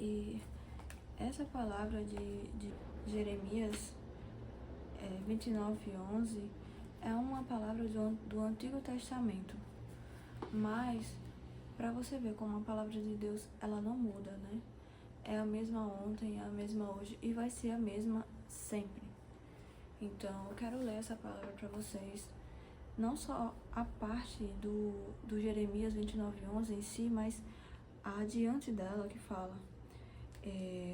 E essa palavra de Jeremias 29:11 é uma palavra do Antigo Testamento. Mas, para você ver como a palavra de Deus, ela não muda, né? É a mesma ontem, é a mesma hoje e vai ser a mesma sempre. Então, eu quero ler essa palavra para vocês. Não só a parte do Jeremias 29:11 em si, mas adiante dela que fala.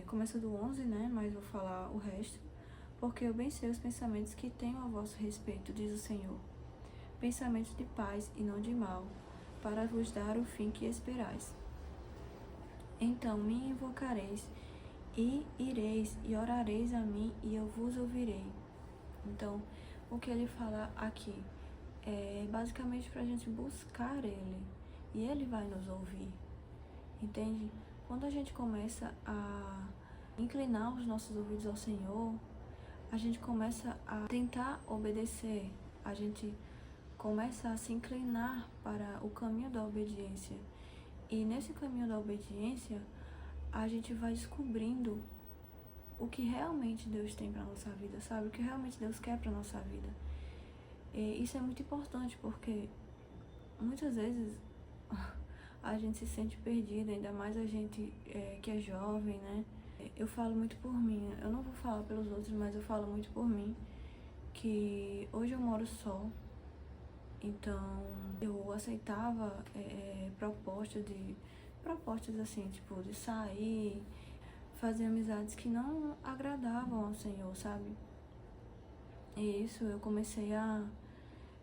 Começa do 11, né? Mas vou falar o resto. Porque eu bem sei os pensamentos que tenho a vosso respeito, diz o Senhor. Pensamentos de paz e não de mal, para vos dar o fim que esperais. Então me invocareis, e ireis, e orareis a mim, e eu vos ouvirei. Então, o que ele fala aqui é basicamente para a gente buscar ele, e ele vai nos ouvir, entende? Quando a gente começa a inclinar os nossos ouvidos ao Senhor, a gente começa a tentar obedecer, a gente começa a se inclinar para o caminho da obediência. E nesse caminho da obediência, a gente vai descobrindo o que realmente Deus tem para nossa vida, sabe? O que realmente Deus quer para nossa vida. E isso é muito importante porque muitas vezes a gente se sente perdida, ainda mais a gente que é jovem, né? Eu falo muito por mim, eu não vou falar pelos outros, mas eu falo muito por mim, que hoje eu moro só. Então, eu aceitava propostas assim, tipo, de sair, fazer amizades que não agradavam ao Senhor, sabe? E isso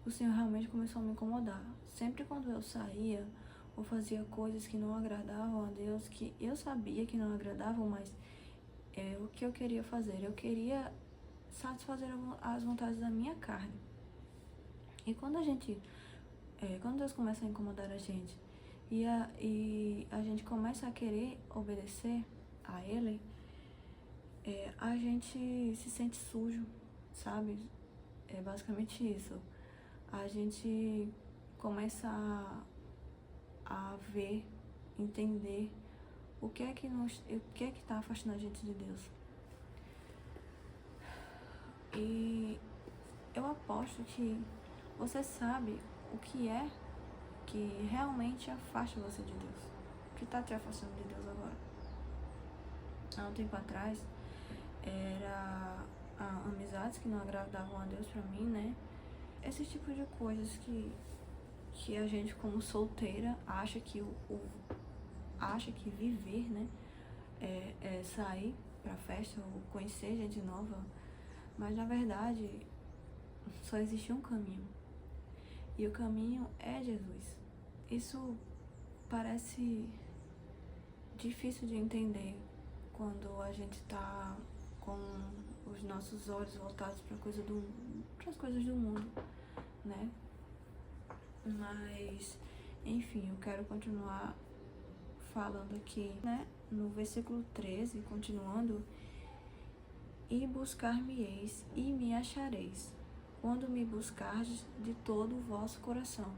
o Senhor realmente começou a me incomodar. Sempre quando eu saía ou fazia coisas que não agradavam a Deus, que eu sabia que não agradavam, mas o que eu queria fazer? Eu queria satisfazer as vontades da minha carne. E quando Deus começa a incomodar a gente e a gente começa a querer obedecer a Ele, a gente se sente sujo, sabe? É basicamente isso. A gente começa a ver, entender o que é que está afastando a gente de Deus. E eu aposto que você sabe o que é que realmente afasta você de Deus. O que está te afastando de Deus agora? Há um tempo atrás, era amizades que não agradavam a Deus pra mim, né? Esse tipo de coisas que a gente, como solteira, acha que acha que viver, né? É sair pra festa ou conhecer gente nova. Mas na verdade, só existe um caminho. E o caminho é Jesus. Isso parece difícil de entender quando a gente tá com os nossos olhos voltados para as coisas do mundo, né? Mas, enfim, eu quero continuar falando aqui, né? No versículo 13, continuando: e buscar-me-eis e me achareis, quando me buscardes de todo o vosso coração.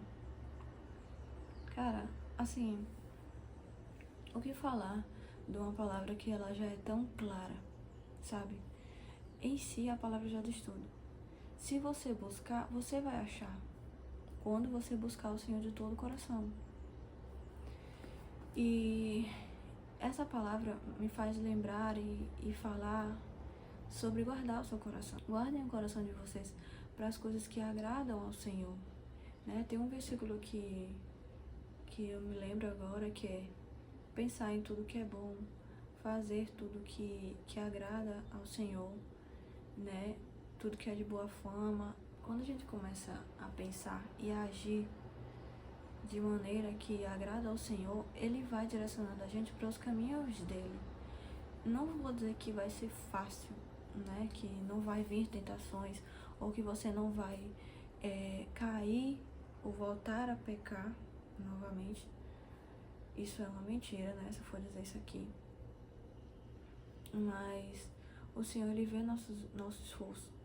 Cara, assim, o que falar de uma palavra que ela já é tão clara, sabe? Em si, a palavra já diz tudo. Se você buscar, você vai achar. Quando você buscar o Senhor de todo o coração. E essa palavra me faz lembrar e falar sobre guardar o seu coração. Guardem o coração de vocês para as coisas que agradam ao Senhor, né? Tem um versículo que eu me lembro agora, que é: pensar em tudo que é bom, fazer tudo que agrada ao Senhor, né? Tudo que é de boa fama. Quando a gente começa a pensar e a agir de maneira que agrada ao Senhor, Ele vai direcionando a gente para os caminhos dele. Não vou dizer que vai ser fácil, né? Que não vai vir tentações, ou que você não vai cair ou voltar a pecar novamente. Isso é uma mentira, né? Se eu for dizer isso aqui. Mas o Senhor, Ele vê nosso esforço.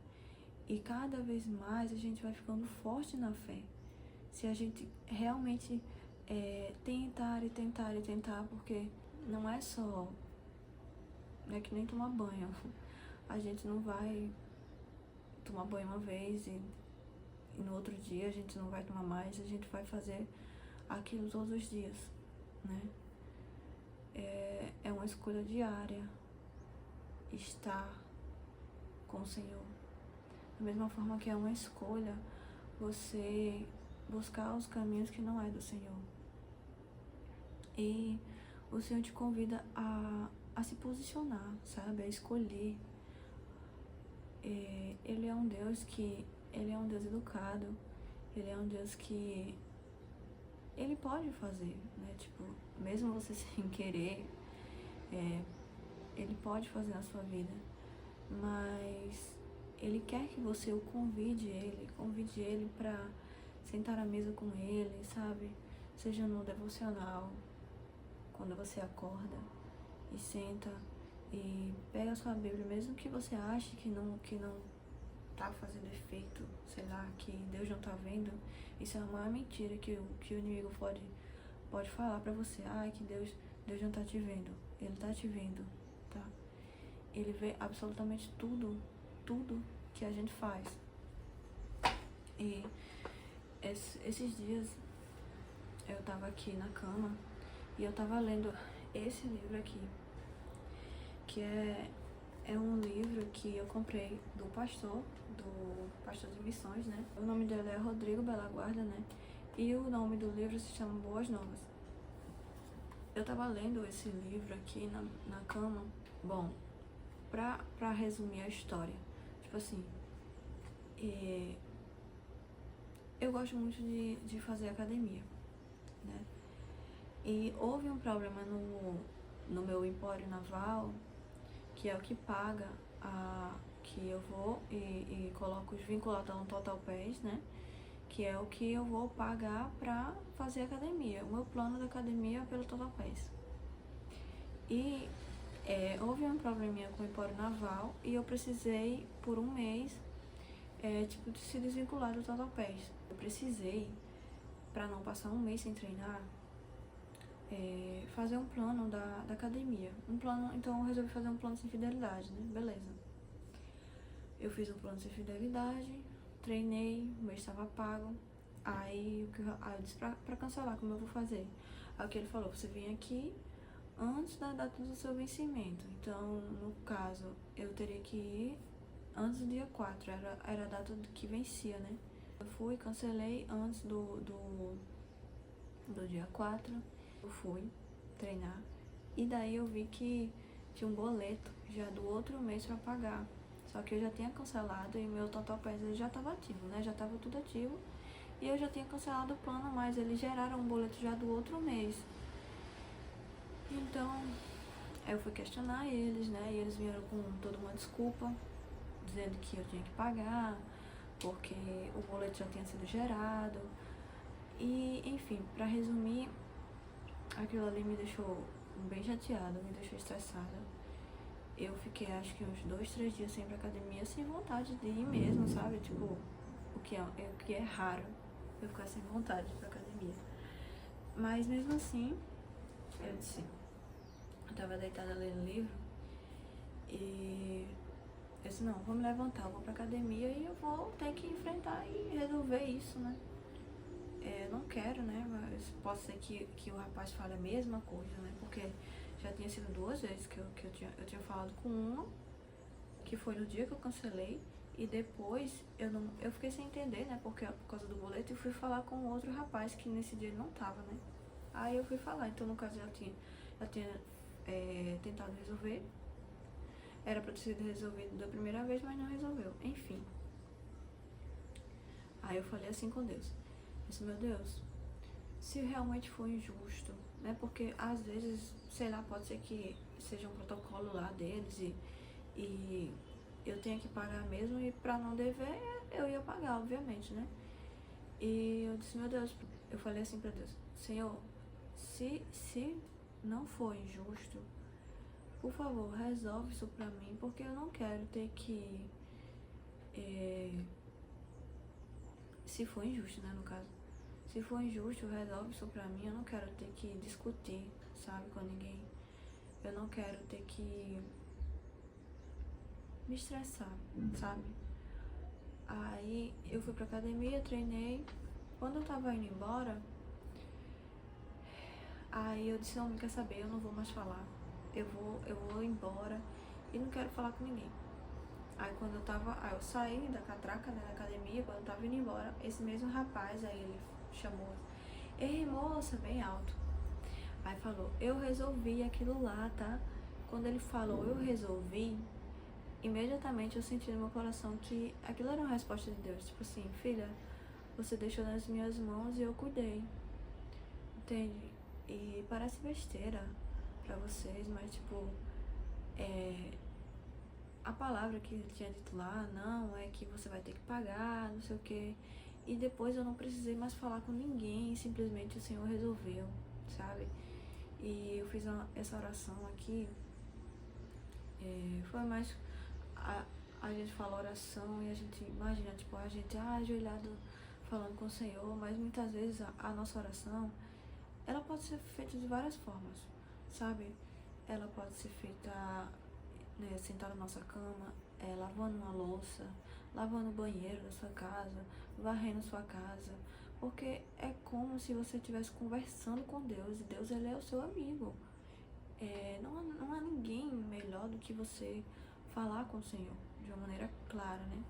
E cada vez mais a gente vai ficando forte na fé. Se a gente realmente tentar, porque não é só É que nem tomar banho. A gente não vai tomar banho uma vez e no outro dia a gente não vai tomar mais, a gente vai fazer aquilo todos os dias, né? É uma escolha diária estar com o Senhor. Da mesma forma que é uma escolha você buscar os caminhos que não é do Senhor. E o Senhor te convida a se posicionar, sabe? A escolher. Ele é um Deus educado, ele é um Deus que ele pode fazer, né? Tipo, mesmo você sem querer, ele pode fazer na sua vida, mas ele quer que você o convide ele pra sentar à mesa com ele, sabe? Seja no devocional, quando você acorda e senta e pega a sua Bíblia, mesmo que você ache que não tá fazendo efeito, sei lá, que Deus não tá vendo, isso é a maior mentira que o inimigo pode falar pra você. Que Deus não tá te vendo. Ele tá te vendo, tá? Ele vê absolutamente tudo que a gente faz. E esses dias eu tava aqui na cama e eu tava lendo esse livro aqui, que é um livro que eu comprei do pastor de missões, né? O nome dele é Rodrigo Belaguarda, né? E o nome do livro se chama Boas Novas. Eu tava lendo esse livro aqui na cama. Bom, pra resumir a história, tipo assim, eu gosto muito de fazer academia, né? E houve um problema no meu empório naval, que é o que paga que eu vou e coloco os vinculados no Total Pass, né? Que é o que eu vou pagar pra fazer academia. O meu plano da academia é pelo Total Pass. E houve um probleminha com o empório naval e eu precisei, por um mês, de se desvincular do Total Pass. Eu precisei, pra não passar um mês sem treinar, fazer um plano da academia. Então eu resolvi fazer um plano sem fidelidade, né? Beleza. Eu fiz um plano sem fidelidade, treinei, o mês estava pago. Aí eu disse pra cancelar, como eu vou fazer? Aí o que ele falou, você vem aqui antes da data do seu vencimento. Então, no caso, eu teria que ir antes do dia 4, era a data que vencia, né? Eu fui, cancelei antes do dia 4, eu fui treinar. E daí eu vi que tinha um boleto já do outro mês pra pagar. Só que eu já tinha cancelado e meu Total Pass já estava ativo, né? Já estava tudo ativo. E eu já tinha cancelado o plano, mas eles geraram um boleto já do outro mês. Então, eu fui questionar eles, né? E eles vieram com toda uma desculpa, dizendo que eu tinha que pagar, porque o boleto já tinha sido gerado. E, enfim, pra resumir, aquilo ali me deixou bem chateada, me deixou estressada. Eu fiquei, acho que uns 2, 3 dias sem ir pra academia, sem vontade de ir mesmo, sabe? Tipo, o que é raro, eu ficar sem vontade de ir pra academia. Mas mesmo assim, eu tava deitada lendo livro e eu disse, não, vou me levantar, eu vou pra academia e eu vou ter que enfrentar e resolver isso, né? Eu não quero, né? Mas pode ser que o rapaz fale a mesma coisa, né? Porque já tinha sido 2 vezes que eu tinha falado com uma, que foi no dia que eu cancelei, e depois eu fiquei sem entender, né? Porque por causa do boleto, eu fui falar com outro rapaz que nesse dia ele não tava, né? Aí eu fui falar, então no caso já tinha tentado resolver. Era pra ter sido resolvido da primeira vez, mas não resolveu. Enfim. Aí eu falei assim com Deus. Eu disse, meu Deus, se realmente for injusto, né? Porque às vezes, sei lá, pode ser que seja um protocolo lá deles e eu tenha que pagar mesmo, e pra não dever, eu ia pagar, obviamente, né? E eu disse, meu Deus, eu falei assim pra Deus, Senhor, se não for injusto, por favor, resolve isso pra mim, porque eu não quero ter que... se for injusto, né, no caso. Se for injusto, resolve isso pra mim. Eu não quero ter que discutir, sabe, com ninguém. Eu não quero ter que me estressar, sabe? Aí eu fui pra academia, treinei. Quando eu tava indo embora, aí eu disse, não, não quer saber, eu não vou mais falar. Eu vou embora e não quero falar com ninguém. Aí eu saí da catraca, né, da academia, quando eu tava indo embora, esse mesmo rapaz, aí ele chamou, ei moça, bem alto. Aí falou, eu resolvi aquilo lá, tá? Quando ele falou, eu resolvi, imediatamente eu senti no meu coração que aquilo era uma resposta de Deus. Tipo assim, filha, você deixou nas minhas mãos e eu cuidei. Entende? E parece besteira pra vocês, mas tipo, a palavra que ele tinha dito lá, não, é que você vai ter que pagar, não sei o que. E depois eu não precisei mais falar com ninguém, simplesmente o Senhor resolveu, sabe? E eu fiz essa oração aqui, foi mais, a gente fala oração e a gente imagina, tipo, a gente ajoelhado falando com o Senhor, mas muitas vezes a nossa oração, ela pode ser feita de várias formas, sabe? Ela pode ser feita, né, sentada na nossa cama, lavando uma louça, lavando o banheiro da sua casa, varrendo sua casa, porque é como se você estivesse conversando com Deus, e Deus, ele é o seu amigo. Não há ninguém melhor do que você falar com o Senhor de uma maneira clara, né?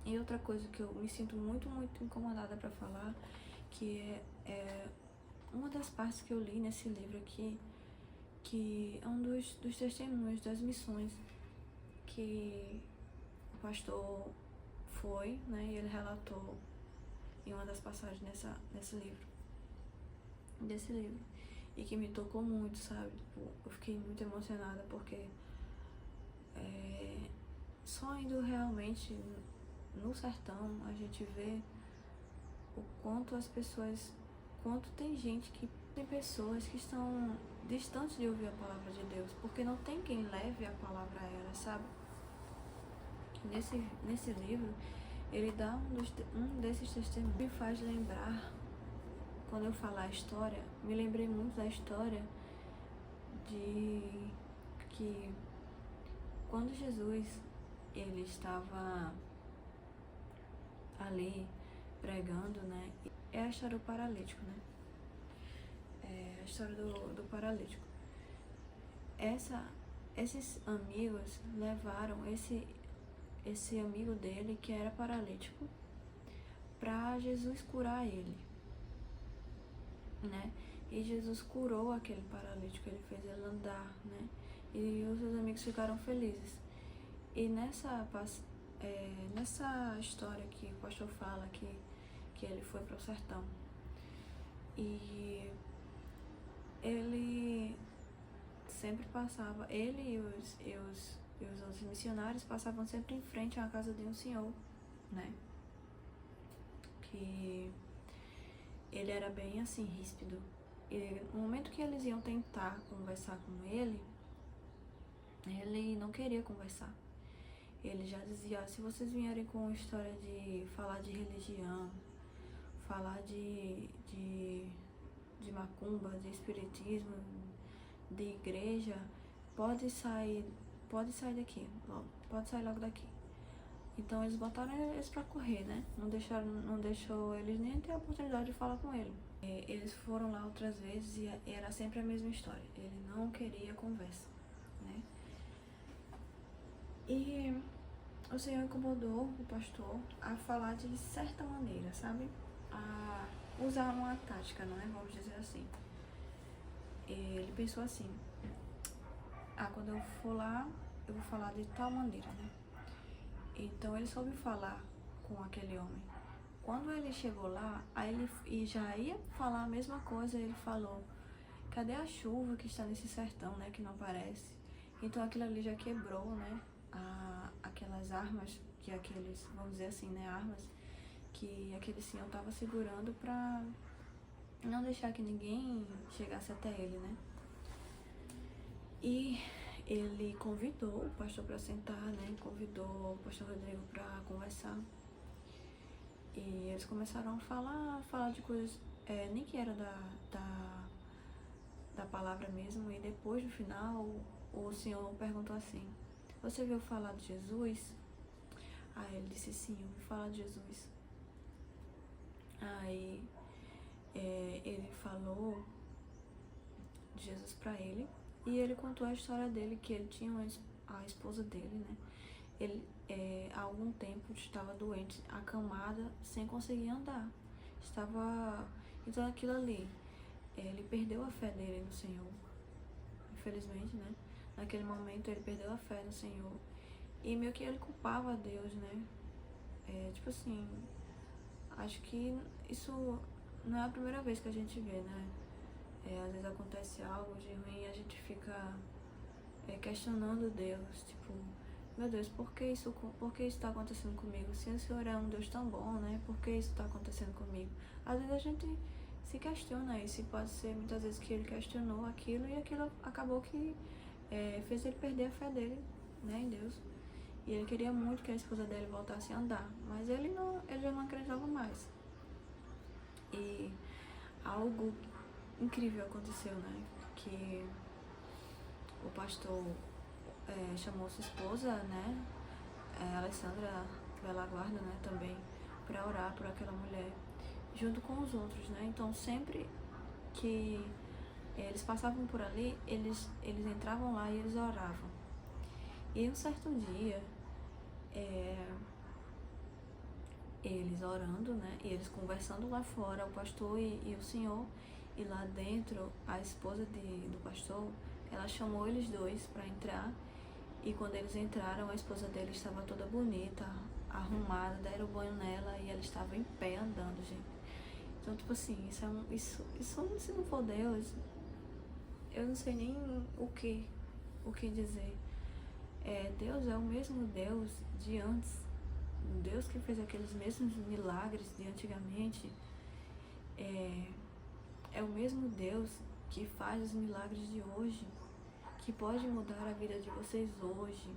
E outra coisa que eu me sinto muito, muito incomodada para falar, que é uma das partes que eu li nesse livro aqui, que é um dos testemunhos das missões que o pastor foi, né, e ele relatou em uma das passagens desse livro, e que me tocou muito, sabe? Tipo, eu fiquei muito emocionada porque só indo realmente no sertão a gente vê o quanto tem gente que tem pessoas que estão distantes de ouvir a palavra de Deus, porque não tem quem leve a palavra a elas, sabe? Nesse livro, ele dá um desses testemunhos, me faz lembrar, quando eu falar a história, me lembrei muito da história de que quando Jesus, ele estava ali pregando, né? É a história do paralítico, né? É a história do paralítico. Esses amigos levaram esse amigo dele, que era paralítico, para Jesus curar ele, né? E Jesus curou aquele paralítico, ele fez ele andar, né? E os seus amigos ficaram felizes. E nessa história que o pastor fala que ele foi para o sertão, e ele sempre passava, ele e os outros missionários passavam sempre em frente à casa de um senhor, né? Que ele era bem assim, ríspido. E no momento que eles iam tentar conversar com ele não queria conversar. Ele já dizia, se vocês vierem com história de falar de religião, falar de macumba, de espiritismo, de igreja, pode sair daqui, pode sair logo daqui. Então eles botaram eles pra correr, né? Não deixou eles nem ter a oportunidade de falar com ele. Eles foram lá outras vezes e era sempre a mesma história. Ele não queria conversa, né? E o Senhor incomodou o pastor a falar de certa maneira, sabe? A usar uma tática, não é? Vamos dizer assim. Ele pensou assim, quando eu for lá, eu vou falar de tal maneira, né? Então ele soube falar com aquele homem. Quando ele chegou lá, aí ele já ia falar a mesma coisa, ele falou, cadê a chuva que está nesse sertão, né, que não aparece? Então aquilo ali já quebrou, né, aquelas armas que aqueles, vamos dizer assim, né, armas que aquele senhor estava segurando para não deixar que ninguém chegasse até ele, né? E ele convidou o pastor para sentar, né? Convidou o pastor Rodrigo para conversar. E eles começaram a falar de coisas, nem que era da palavra mesmo. E depois, no final, o senhor perguntou assim, você ouviu falar de Jesus? Aí ele disse, sim, eu ouvi falar de Jesus. Aí ele falou de Jesus pra ele, e ele contou a história dele, que ele tinha a esposa dele, né? Ele há algum tempo estava doente, acamada, sem conseguir andar. Então aquilo ali, ele perdeu a fé dele no Senhor, infelizmente, né? Naquele momento ele perdeu a fé no Senhor, e meio que ele culpava a Deus, né? Tipo assim, acho que isso não é a primeira vez que a gente vê, né? Às vezes acontece algo de ruim e a gente fica questionando Deus, tipo, meu Deus, por que isso está acontecendo comigo? Se o Senhor é um Deus tão bom, né? Por que isso está acontecendo comigo? Às vezes a gente se questiona isso, e pode ser muitas vezes que ele questionou aquilo, e aquilo acabou que fez ele perder a fé dele, né, em Deus. E ele queria muito que a esposa dele voltasse a andar, mas ele já não acreditava mais. E algo incrível aconteceu, né? Que o pastor chamou sua esposa, né? Alessandra Bela Guarda, né? Também, para orar por aquela mulher, junto com os outros, né? Então, sempre que eles passavam por ali, eles entravam lá e eles oravam. E um certo dia, eles orando, né? E eles conversando lá fora, o pastor e o senhor. E lá dentro, a esposa do pastor, ela chamou eles dois para entrar. E quando eles entraram, a esposa dele estava toda bonita, arrumada, deram banho nela e ela estava em pé andando, gente. Então, tipo assim, isso se não for Deus, eu não sei nem o que dizer. Deus é o mesmo Deus de antes. O Deus que fez aqueles mesmos milagres de antigamente é o mesmo Deus que faz os milagres de hoje, que pode mudar a vida de vocês hoje.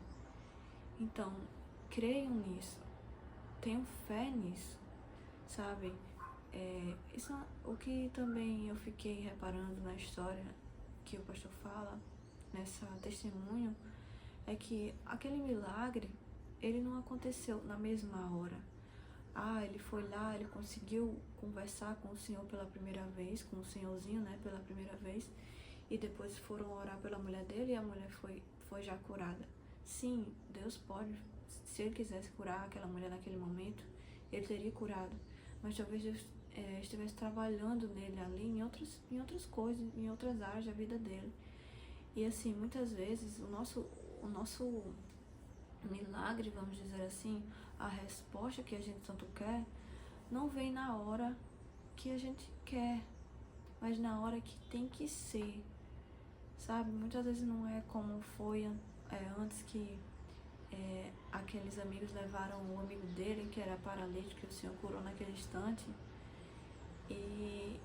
Então, creiam nisso, tenham fé nisso, sabe? Isso é o que também eu fiquei reparando na história que o pastor fala, nessa testemunho, é que aquele milagre, ele não aconteceu na mesma hora. Ele foi lá, ele conseguiu conversar com o Senhor pela primeira vez, com o Senhorzinho, né, pela primeira vez, e depois foram orar pela mulher dele e a mulher foi já curada. Sim, Deus pode, se ele quisesse curar aquela mulher naquele momento, ele teria curado, mas talvez Deus estivesse trabalhando nele ali em outras coisas, em outras áreas da vida dele. E assim, muitas vezes o nosso milagre, vamos dizer assim, a resposta que a gente tanto quer, não vem na hora que a gente quer, mas na hora que tem que ser, sabe? Muitas vezes não é como foi antes, que aqueles amigos levaram o amigo dele, que era paralítico, que o Senhor curou naquele instante, e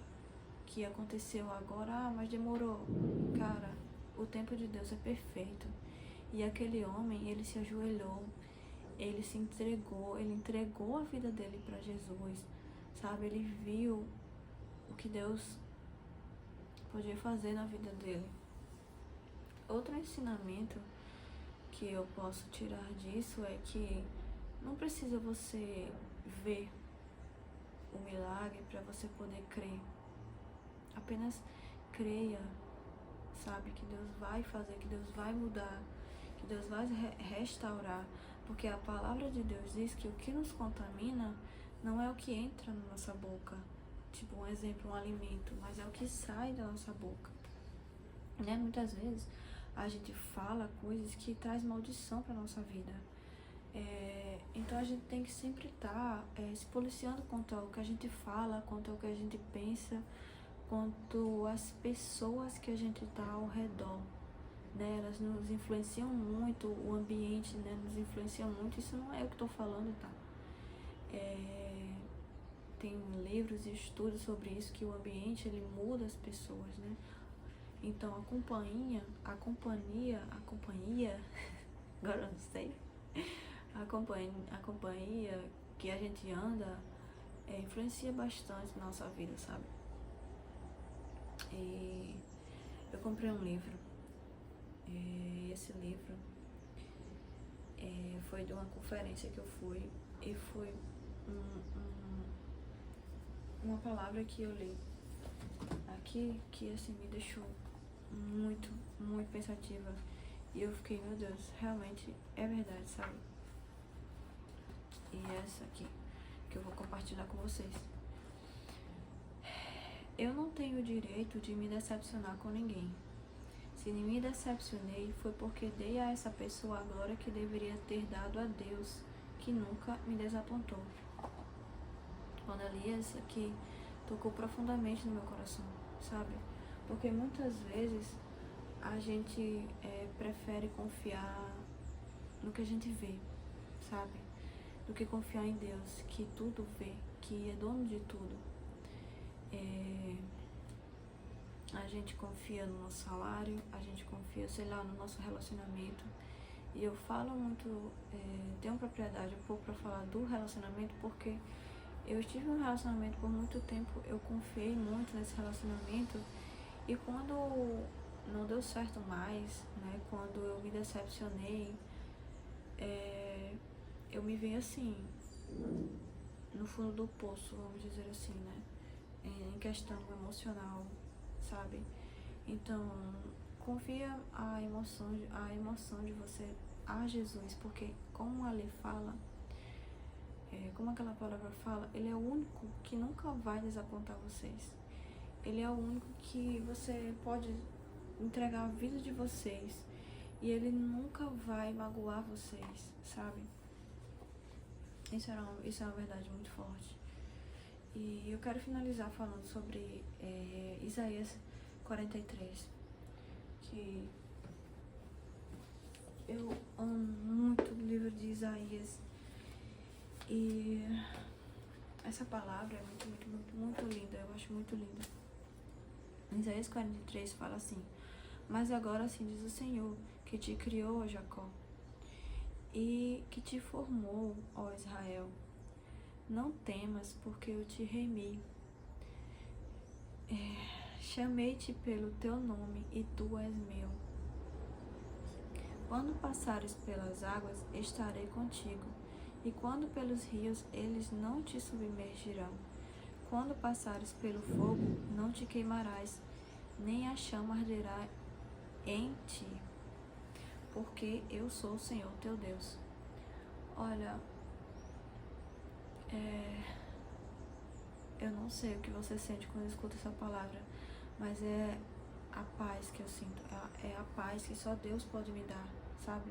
que aconteceu agora, mas demorou. Cara, o tempo de Deus é perfeito. E aquele homem, ele se ajoelhou, ele se entregou, ele entregou a vida dele para Jesus, sabe? Ele viu o que Deus podia fazer na vida dele. Outro ensinamento que eu posso tirar disso é que não precisa você ver o milagre para você poder crer. Apenas creia, sabe? Que Deus vai fazer, que Deus vai mudar, que Deus vai restaurar, porque a palavra de Deus diz que o que nos contamina não é o que entra na nossa boca, tipo um exemplo, um alimento, mas é o que sai da nossa boca, né? Muitas vezes a gente fala coisas que traz maldição para nossa vida, então a gente tem que sempre estar se policiando quanto ao que a gente fala, quanto ao que a gente pensa, quanto às pessoas que a gente está ao redor, né? Elas nos influenciam muito, o ambiente, né, nos influencia muito. Isso não é eu que estou falando, tá? Tem livros e estudos sobre isso, que o ambiente, ele muda as pessoas, né? Então a companhia, agora eu não sei, a companhia que a gente anda influencia bastante na nossa vida, sabe? E eu comprei um livro. Esse livro foi de uma conferência que eu fui e foi uma palavra que eu li aqui que assim me deixou muito, muito pensativa. E eu fiquei, meu Deus, realmente é verdade, sabe? E essa aqui que eu vou compartilhar com vocês. Eu não tenho o direito de me decepcionar com ninguém. Se me decepcionei, foi porque dei a essa pessoa a glória que deveria ter dado a Deus, que nunca me desapontou. Quando eu li isso aqui, tocou profundamente no meu coração, sabe? Porque muitas vezes a gente prefere confiar no que a gente vê, sabe? Do que confiar em Deus, que tudo vê, que é dono de tudo. A gente confia no nosso salário, a gente confia, sei lá, no nosso relacionamento. E eu falo muito, tenho propriedade um pouco para falar do relacionamento, porque eu estive em um relacionamento por muito tempo, eu confiei muito nesse relacionamento, e quando não deu certo mais, né, quando eu me decepcionei, eu me vi assim, no fundo do poço, vamos dizer assim, né, em questão emocional, sabe? Então, confia a emoção de você a Jesus, porque como a lei fala, como aquela palavra fala, ele é o único que nunca vai desapontar vocês. Ele é o único que você pode entregar a vida de vocês e ele nunca vai magoar vocês, sabe? Isso é uma verdade muito forte. E eu quero finalizar falando sobre Isaías 43, que eu amo muito o livro de Isaías. E essa palavra é muito, muito, muito, muito linda, eu acho muito linda. Isaías 43 fala assim: mas agora assim diz o Senhor, que te criou, ó Jacó, e que te formou, ó Israel. Não temas, porque eu te remi. Chamei-te pelo teu nome, e tu és meu. Quando passares pelas águas, estarei contigo, e quando pelos rios, eles não te submergirão. Quando passares pelo fogo, não te queimarás, nem a chama arderá em ti, porque eu sou o Senhor teu Deus. Olha, eu não sei o que você sente quando escuta essa palavra, mas é a paz que eu sinto, é a paz que só Deus pode me dar, sabe?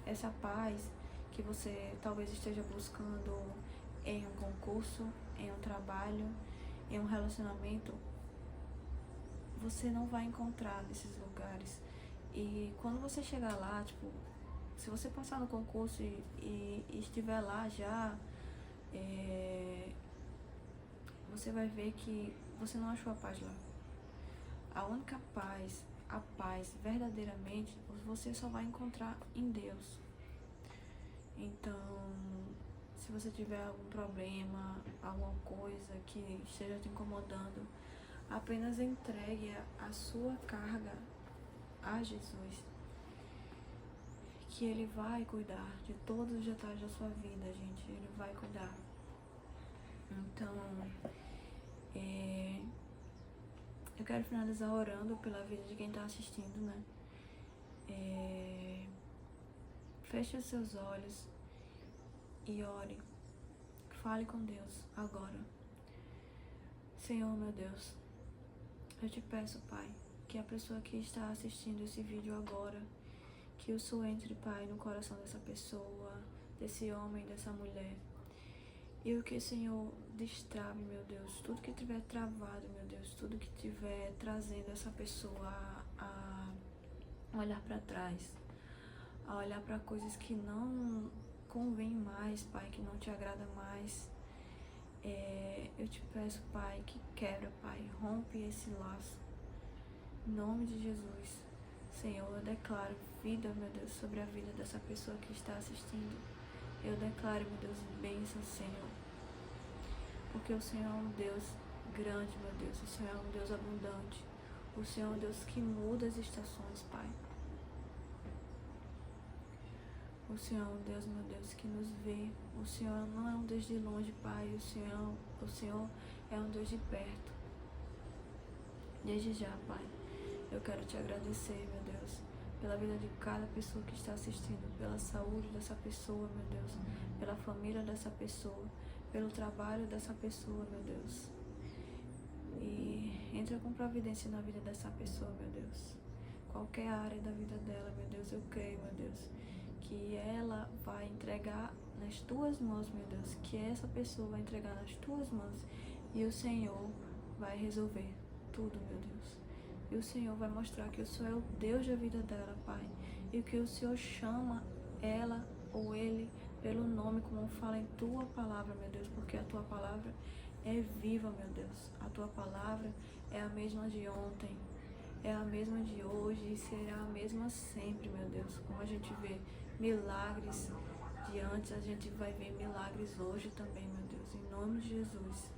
Essa paz que você talvez esteja buscando em um concurso, em um trabalho, em um relacionamento, você não vai encontrar nesses lugares. E quando você chegar lá, tipo, se você passar no concurso e estiver lá já, você vai ver que você não achou a paz lá. A única paz, a paz verdadeiramente, você só vai encontrar em Deus. Então, se você tiver algum problema, alguma coisa que esteja te incomodando, apenas entregue a sua carga a Jesus, que Ele vai cuidar de todos os detalhes da sua vida, gente. Ele vai cuidar. Então, eu quero finalizar orando pela vida de quem está assistindo, né? Feche os seus olhos e ore. Fale com Deus agora. Senhor, meu Deus, eu te peço, Pai, que a pessoa que está assistindo esse vídeo agora, que o Senhor entre, Pai, no coração dessa pessoa, desse homem, dessa mulher. E o que, Senhor, destrave, meu Deus, tudo que tiver travado, meu Deus, tudo que tiver trazendo essa pessoa a olhar para trás, a olhar para coisas que não convém mais, Pai, que não te agrada mais. Eu te peço, Pai, que quebra, Pai, rompe esse laço. Em nome de Jesus, Senhor, eu declaro vida, meu Deus, sobre a vida dessa pessoa que está assistindo. Eu declaro, meu Deus, bênção, Senhor. Porque o Senhor é um Deus grande, meu Deus. O Senhor é um Deus abundante. O Senhor é um Deus que muda as estações, Pai. O O Senhor é um Deus, meu Deus, que nos vê. O Senhor não é um Deus de longe, Pai. O Senhor é um Deus de perto. Desde já, Pai, eu quero te agradecer, meu Deus, pela vida de cada pessoa que está assistindo, pela saúde dessa pessoa, meu Deus, pela família dessa pessoa, pelo trabalho dessa pessoa, meu Deus. E entra com providência na vida dessa pessoa, meu Deus. Qualquer área da vida dela, meu Deus, eu creio, meu Deus, que ela vai entregar nas tuas mãos, meu Deus, que essa pessoa vai entregar nas tuas mãos e o Senhor vai resolver tudo, meu Deus. E o Senhor vai mostrar que o Senhor é o Deus da vida dela, Pai, e que o Senhor chama ela ou ele pelo nome, como fala em tua palavra, meu Deus, porque a tua palavra é viva, meu Deus. A tua palavra é a mesma de ontem, é a mesma de hoje e será a mesma sempre, meu Deus. Como a gente vê milagres de antes, a gente vai ver milagres hoje também, meu Deus. Em nome de Jesus.